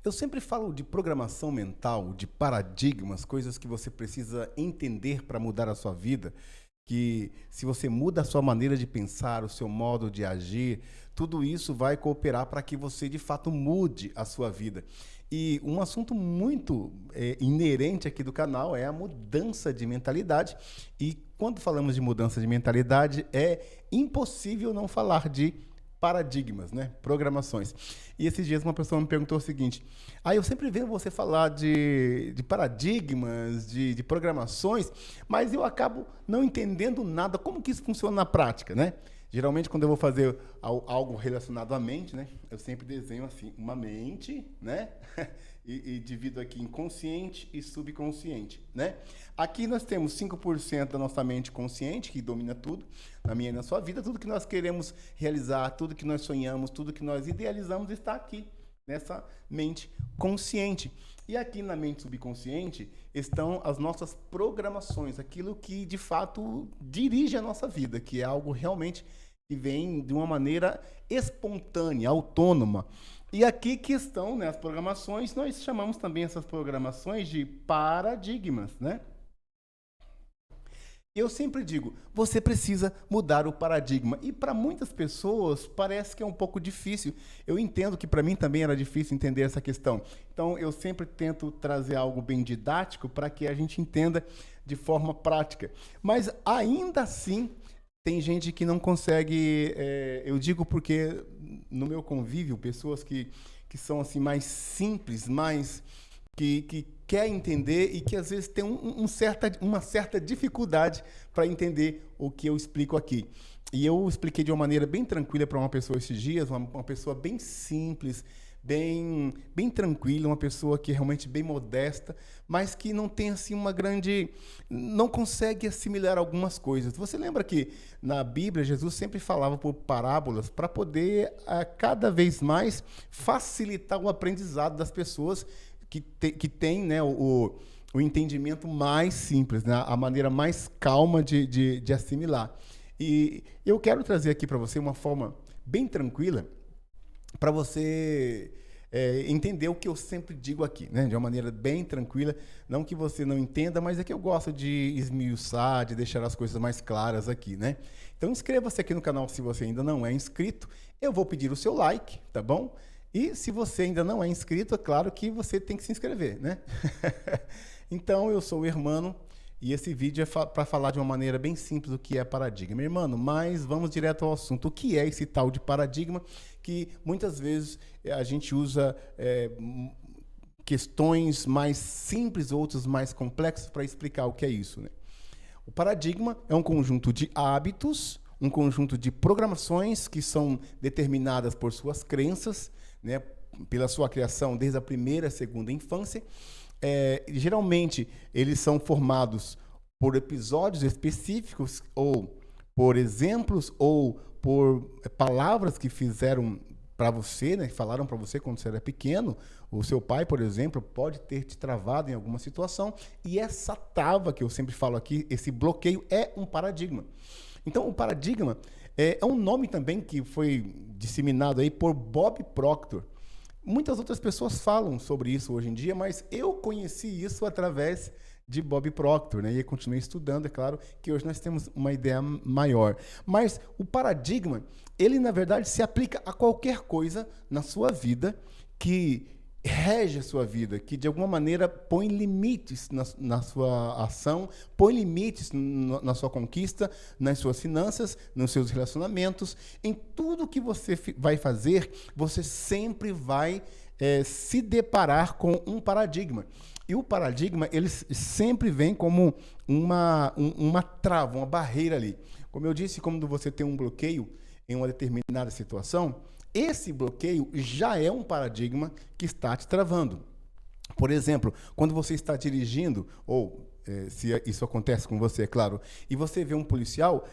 Eu sempre falo de programação mental, de paradigmas, coisas que você precisa entender para mudar a sua vida, que se você muda a sua maneira de pensar, o seu modo de agir, tudo isso vai cooperar para que você de fato mude a sua vida. E um assunto muito inerente aqui do canal é a mudança de mentalidade. E quando falamos de mudança de mentalidade, é impossível não falar de paradigmas, né? Programações. E esses dias uma pessoa me perguntou o seguinte: eu sempre vejo você falar de paradigmas, de programações, mas eu acabo não entendendo nada. Como que isso funciona na prática, né? Geralmente, quando eu vou fazer algo relacionado à mente, né? Eu sempre desenho assim, uma mente, né? E divido aqui em consciente e subconsciente, né? Aqui nós temos 5% da nossa mente consciente, que domina tudo, na minha e na sua vida. Tudo que nós queremos realizar, tudo que nós sonhamos, tudo que nós idealizamos está aqui, nessa mente consciente. E aqui na mente subconsciente estão as nossas programações, aquilo que de fato dirige a nossa vida, que é algo realmente que vem de uma maneira espontânea, autônoma. E aqui que estão, né, as programações, nós chamamos também essas programações de paradigmas, né? Eu sempre digo, você precisa mudar o paradigma. E para muitas pessoas parece que é um pouco difícil. Eu entendo que para mim também era difícil entender essa questão. Então eu sempre tento trazer algo bem didático para que a gente entenda de forma prática. Mas ainda assim, tem gente que não consegue, eu digo porque no meu convívio, pessoas que são assim mais simples, mais que quer entender e que às vezes tem uma certa dificuldade para entender o que eu explico aqui. E eu expliquei de uma maneira bem tranquila para uma pessoa esses dias, uma pessoa bem simples, bem tranquila, uma pessoa que é realmente bem modesta, mas que não tem assim não consegue assimilar algumas coisas. Você lembra que na Bíblia Jesus sempre falava por parábolas para poder cada vez mais facilitar o aprendizado das pessoas que tem, né, o entendimento mais simples, né, a maneira mais calma de assimilar. E eu quero trazer aqui para você uma forma bem tranquila para você entender o que eu sempre digo aqui, né, de uma maneira bem tranquila. Não que você não entenda, mas é que eu gosto de esmiuçar, de deixar as coisas mais claras aqui, né? Então inscreva-se aqui no canal se você ainda não é inscrito. Eu vou pedir o seu like, tá bom? E se você ainda não é inscrito, é claro que você tem que se inscrever, né? Então, eu sou o Hermano e esse vídeo é para falar de uma maneira bem simples do que é paradigma. Hermano, mas vamos direto ao assunto. O que é esse tal de paradigma que muitas vezes a gente usa questões mais simples, outras mais complexas para explicar o que é isso, né? O paradigma é um conjunto de hábitos, um conjunto de programações que são determinadas por suas crenças, né, pela sua criação desde a primeira e segunda infância. Geralmente, eles são formados por episódios específicos, ou por exemplos, ou por palavras que fizeram para você, né, que falaram para você quando você era pequeno. O seu pai, por exemplo, pode ter te travado em alguma situação, e essa trava que eu sempre falo aqui, esse bloqueio, é um paradigma. Então, o paradigma é um nome também que foi disseminado aí por Bob Proctor. Muitas outras pessoas falam sobre isso hoje em dia, mas eu conheci isso através de Bob Proctor, né? E continuei estudando, é claro que hoje nós temos uma ideia maior. Mas o paradigma, ele na verdade se aplica a qualquer coisa na sua vida que rege a sua vida, que de alguma maneira põe limites na sua ação, põe limites na sua conquista, nas suas finanças, nos seus relacionamentos, em tudo que você vai fazer, você sempre vai se deparar com um paradigma. E o paradigma, ele sempre vem como uma trava, uma barreira ali. Como eu disse, quando você tem um bloqueio em uma determinada situação, esse bloqueio já é um paradigma que está te travando. Por exemplo, quando você está dirigindo, ou se isso acontece com você, é claro, e você vê um policial,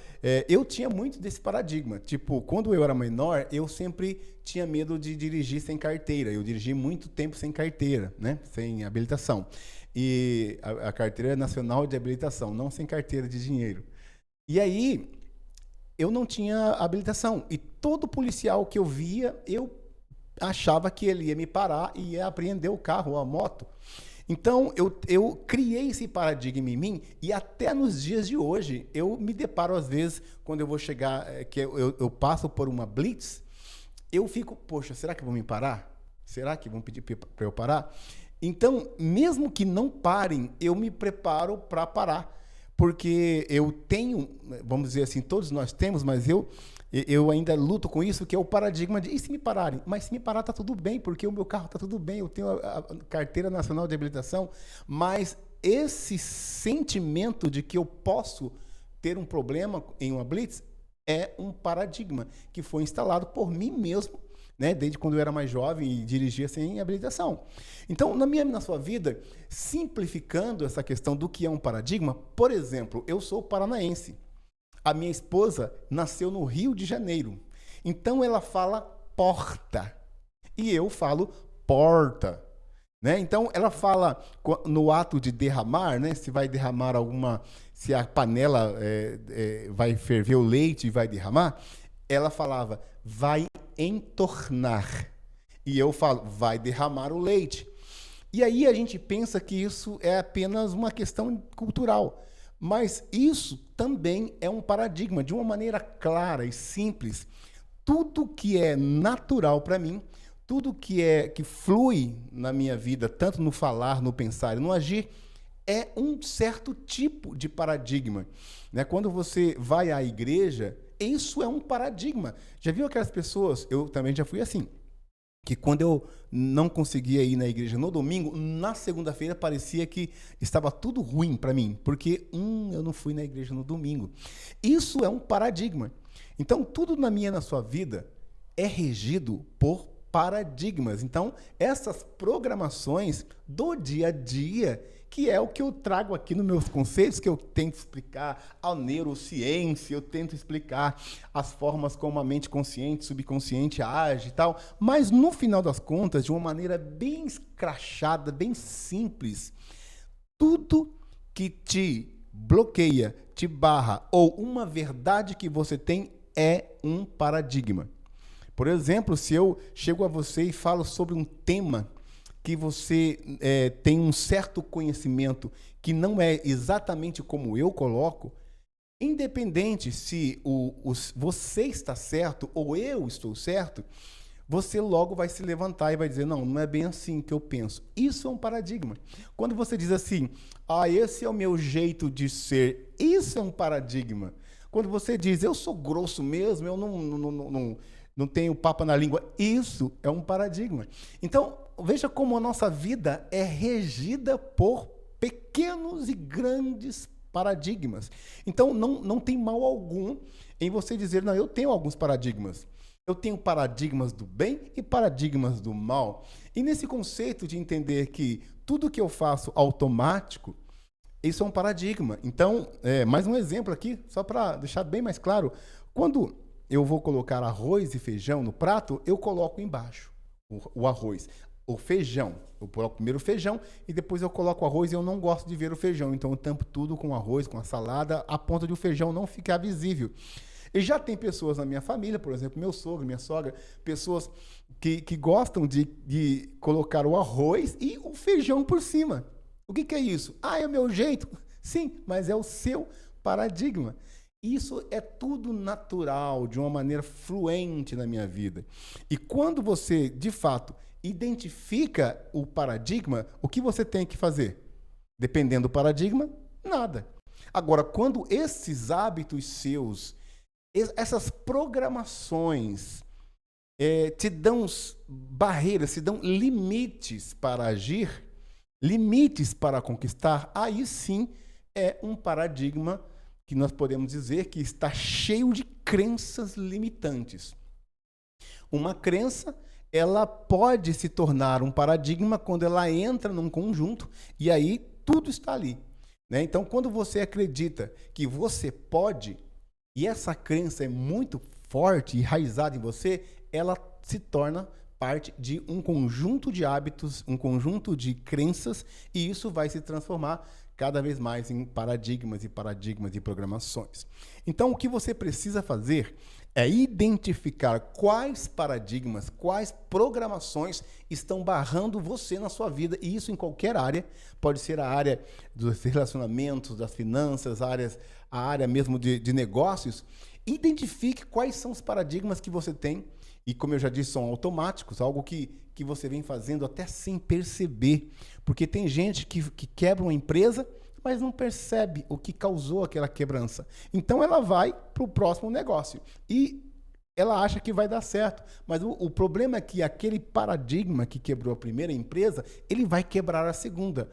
eu tinha muito desse paradigma. Tipo, quando eu era menor, eu sempre tinha medo de dirigir sem carteira. Eu dirigi muito tempo sem carteira, né? Sem habilitação. E a carteira nacional de habilitação, não sem carteira de dinheiro. E aí, eu não tinha habilitação. E todo policial que eu via, eu achava que ele ia me parar e ia apreender o carro ou a moto. Então, eu criei esse paradigma em mim e até nos dias de hoje, eu me deparo às vezes, quando eu vou chegar, que eu passo por uma blitz, eu fico, poxa, será que vão me parar? Será que vão pedir para eu parar? Então, mesmo que não parem, eu me preparo para parar. Porque eu tenho, vamos dizer assim, todos nós temos, mas eu ainda luto com isso, que é o paradigma de, e se me pararem? Mas se me parar, tá tudo bem, porque o meu carro tá tudo bem, eu tenho a Carteira Nacional de Habilitação, mas esse sentimento de que eu posso ter um problema em uma blitz é um paradigma que foi instalado por mim mesmo, né, desde quando eu era mais jovem e dirigia sem habilitação. Então, na sua vida, simplificando essa questão do que é um paradigma, por exemplo, eu sou paranaense. A minha esposa nasceu no Rio de Janeiro. Então, ela fala porta. E eu falo porta. Né? Então, ela fala no ato de derramar, né, se vai derramar se a panela vai ferver o leite e vai derramar, ela falava, vai entornar. E eu falo, vai derramar o leite. E aí a gente pensa que isso é apenas uma questão cultural. Mas isso também é um paradigma, de uma maneira clara e simples. Tudo que é natural para mim, tudo que flui na minha vida, tanto no falar, no pensar e no agir, é um certo tipo de paradigma. Né? Quando você vai à igreja, isso é um paradigma. Já viu aquelas pessoas, eu também já fui assim, que quando eu não conseguia ir na igreja no domingo, na segunda-feira parecia que estava tudo ruim para mim, porque eu não fui na igreja no domingo. Isso é um paradigma. Então, tudo na sua vida é regido por paradigmas. Então, essas programações do dia a dia, que é o que eu trago aqui nos meus conceitos, que eu tento explicar a neurociência, eu tento explicar as formas como a mente consciente, subconsciente age e tal, mas no final das contas, de uma maneira bem escrachada, bem simples, tudo que te bloqueia, te barra, ou uma verdade que você tem é um paradigma. Por exemplo, se eu chego a você e falo sobre um tema que você tem um certo conhecimento que não é exatamente como eu coloco, independente se você está certo ou eu estou certo, você logo vai se levantar e vai dizer, não é bem assim que eu penso. Isso é um paradigma. Quando você diz assim, esse é o meu jeito de ser, isso é um paradigma. Quando você diz, eu sou grosso mesmo, eu não tenho papo na língua, isso é um paradigma. Então, veja como a nossa vida é regida por pequenos e grandes paradigmas. Então, não tem mal algum em você dizer, não, eu tenho alguns paradigmas. Eu tenho paradigmas do bem e paradigmas do mal. E nesse conceito de entender que tudo que eu faço automático, isso é um paradigma. Então, mais um exemplo aqui, só para deixar bem mais claro. Quando eu vou colocar arroz e feijão no prato, eu coloco embaixo o arroz. O feijão, eu coloco primeiro o feijão e depois eu coloco o arroz e eu não gosto de ver o feijão. Então eu tampo tudo com arroz, com a salada, a ponto de o feijão não ficar visível. E já tem pessoas na minha família, por exemplo, meu sogro, minha sogra, pessoas que gostam de colocar o arroz e o feijão por cima. O que é isso? É o meu jeito? Sim, mas é o seu paradigma. Isso é tudo natural, de uma maneira fluente na minha vida. E quando você, de fato, identifica o paradigma, o que você tem que fazer? Dependendo do paradigma, nada. Agora, quando esses hábitos seus, essas programações te dão barreiras, te dão limites para agir, limites para conquistar, aí sim é um paradigma que nós podemos dizer que está cheio de crenças limitantes. Uma crença, ela pode se tornar um paradigma quando ela entra num conjunto e aí tudo está ali. Né? Então, quando você acredita que você pode, e essa crença é muito forte e enraizada em você, ela se torna parte de um conjunto de hábitos, um conjunto de crenças, e isso vai se transformar cada vez mais em paradigmas e programações. Então, o que você precisa fazer É identificar quais paradigmas, quais programações estão barrando você na sua vida, e isso em qualquer área. Pode ser a área dos relacionamentos, das finanças, a área mesmo de negócios. Identifique quais são os paradigmas que você tem, e como eu já disse, são automáticos, algo que você vem fazendo até sem perceber. Porque tem gente que quebra uma empresa, mas não percebe o que causou aquela quebrança. Então ela vai para o próximo negócio e ela acha que vai dar certo. Mas o problema é que aquele paradigma que quebrou a primeira empresa, ele vai quebrar a segunda.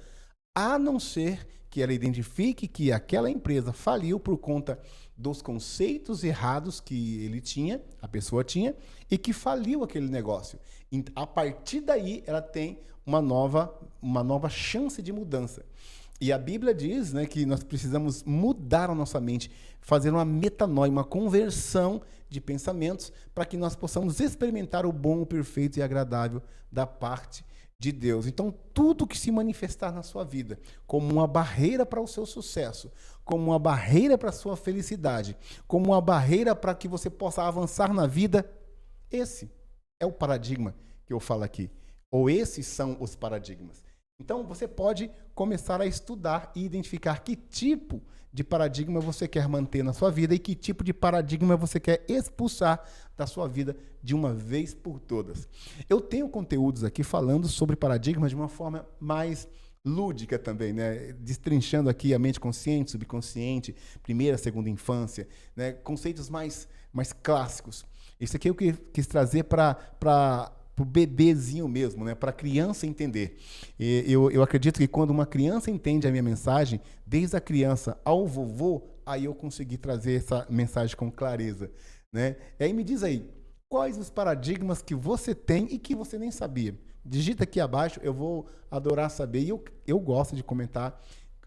A não ser que ela identifique que aquela empresa faliu por conta dos conceitos errados que ele tinha, a pessoa tinha, e que faliu aquele negócio. A partir daí, ela tem uma nova chance de mudança. E a Bíblia diz, né, que nós precisamos mudar a nossa mente, fazer uma metanoia, uma conversão de pensamentos, para que nós possamos experimentar o bom, o perfeito e agradável da parte de Deus. Então, tudo que se manifestar na sua vida como uma barreira para o seu sucesso, como uma barreira para a sua felicidade, como uma barreira para que você possa avançar na vida, esse é o paradigma que eu falo aqui. Ou esses são os paradigmas. Então, você pode começar a estudar e identificar que tipo de paradigma você quer manter na sua vida e que tipo de paradigma você quer expulsar da sua vida de uma vez por todas. Eu tenho conteúdos aqui falando sobre paradigmas de uma forma mais lúdica também, né? Destrinchando aqui a mente consciente, subconsciente, primeira, segunda infância, né? Conceitos mais clássicos. Isso aqui eu quis trazer para o bebezinho mesmo, né? Para a criança entender. Eu acredito que quando uma criança entende a minha mensagem, desde a criança ao vovô, aí eu consegui trazer essa mensagem com clareza, né? E aí me diz aí, quais os paradigmas que você tem e que você nem sabia? Digita aqui abaixo, eu vou adorar saber. E eu gosto de comentar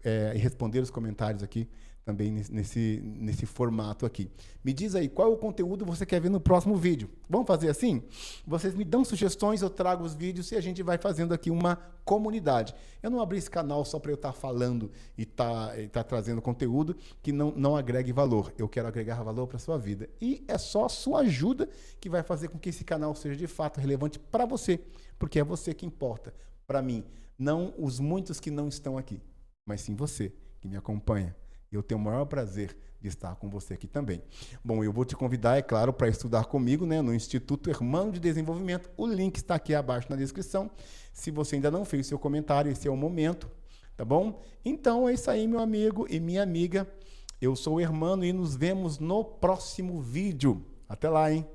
e responder os comentários aqui também nesse formato aqui. Me diz aí, qual é o conteúdo que você quer ver no próximo vídeo? Vamos fazer assim? Vocês me dão sugestões, eu trago os vídeos e a gente vai fazendo aqui uma comunidade. Eu não abri esse canal só para eu estar falando e tá trazendo conteúdo que não agregue valor. Eu quero agregar valor para a sua vida. E é só a sua ajuda que vai fazer com que esse canal seja de fato relevante para você, porque é você que importa. Para mim, não os muitos que não estão aqui, mas sim você que me acompanha. Eu tenho o maior prazer de estar com você aqui também. Bom, eu vou te convidar, é claro, para estudar comigo, né, no Instituto Hermano de Desenvolvimento. O link está aqui abaixo na descrição. Se você ainda não fez seu comentário, esse é o momento, tá bom? Então é isso aí, meu amigo e minha amiga. Eu sou o Hermano e nos vemos no próximo vídeo. Até lá, hein?